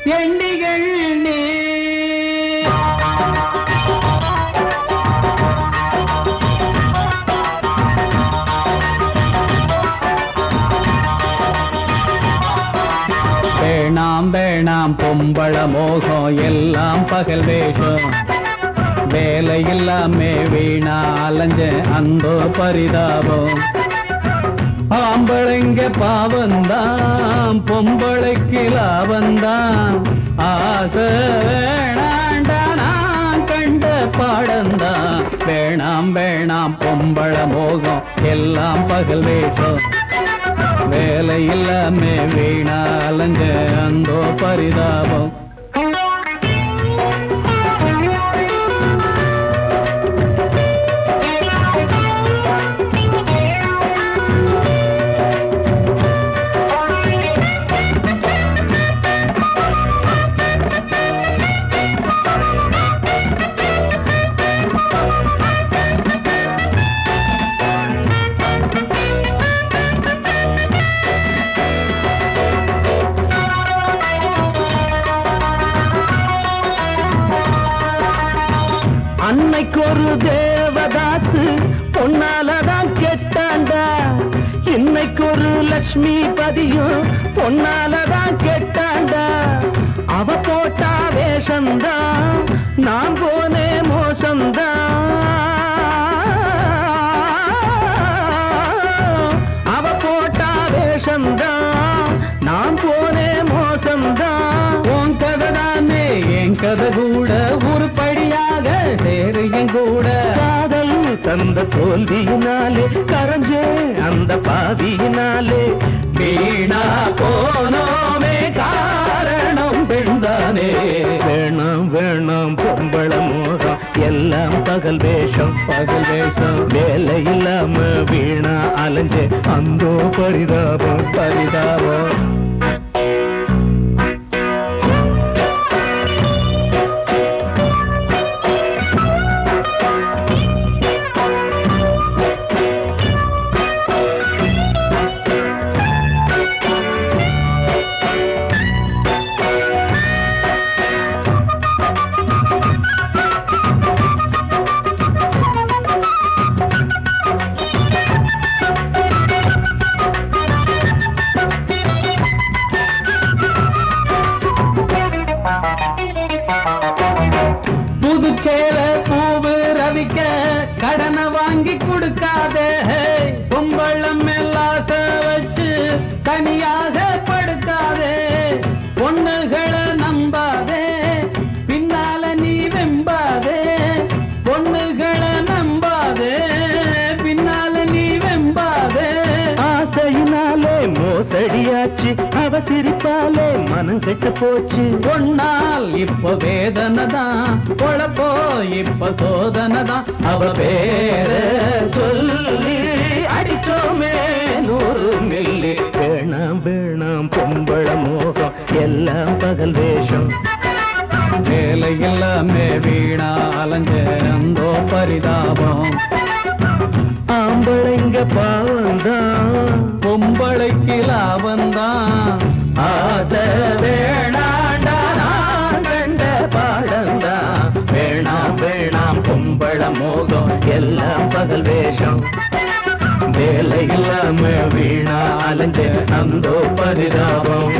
எண்ணி எண்ணி வேணாம் வேணாம் பொம்பள மோகம் எல்லாம் பகல் வேஷம் வேலை இல்லாமே வீணா அலைஞ்ச அன்போ பரிதாபம் ஆம்பளைங்க பாவந்தான் பொம்பளைக்கு லாபந்தான் ஆசை வேணாண்டா நான் கண்ட பாடந்தான் வேணாம் வேணாம் பொம்பள மோகம் எல்லாம் பகல் வேஷம் வேலை இல்லாமே வீணா அலைஞ்ச அந்தோ பரிதாபம் அன்னைக்கு ஒரு தேவதாசு பொன்னாலதான் கெட்டாண்டா இன்னைக்கு ஒரு லட்சுமி பதியும் பொன்னாலதான் கெட்டாண்டா அவ போட்டா வேஷம்தான் நான் போனே மோசம்தான் அவ போட்டா வேஷம்தான் நான் போனே மோசம்தான் உன் கதை தானே என் கதை கூட உருப்படியாக சேரு என் கூட காதல் தந்த தோல்வியினாலே கரைஞ்சே அந்த பாதியினாலே வீணா போனோமே காரணம் பெண்தானே வேணாம் வேணாம் பொம்பள மோகம் எல்லாம் பகல் வேஷம் வேலை இல்லாம வீணா அலைஞ்சே அந்தோ பரிதாபம் பரிதாபம் புதுச்சேல பூவு ரவிக்க கடனை வாங்கி கொடுக்காதே பொம்பளம் எல்லாம் வச்சு தனியாக படுக்காதே பொண்ணுகளை நம்பாதே பின்னால நீ வெம்பாதே பொண்ணுகளை நம்பாதே பின்னால நீ வெம்பாதே ஆசையினாலே மோசடியாச்சு அவ சிரிப்பாலே மனம் கெட்டு போச்சு பொன்னால் இப்ப வேதனைதான் பொழப்போ இப்ப சோதனைதான் அவ பேர சொல்லி அடிச்சோமே 100 மில்லி வேணாம் வேணாம் பொம்பள மோகம் எல்லாம் பகல் வேஷம் வேலை எல்லாமே வீணா அலைஞ்ச அந்தோ பரிதாபம் ஆம்பளைங்க பாவந்தான் பொம்பளைக்கு லாபந்தான் ஆசை வேணாண்டா நான் கண்ட பாடந்தான் வேணாம் வேணாம் பொம்பள மோகம் எல்லாம் பகல் வேஷம் வேலை இல்லாம வீணா அலைஞ்ச அந்தோ பரிதாபம்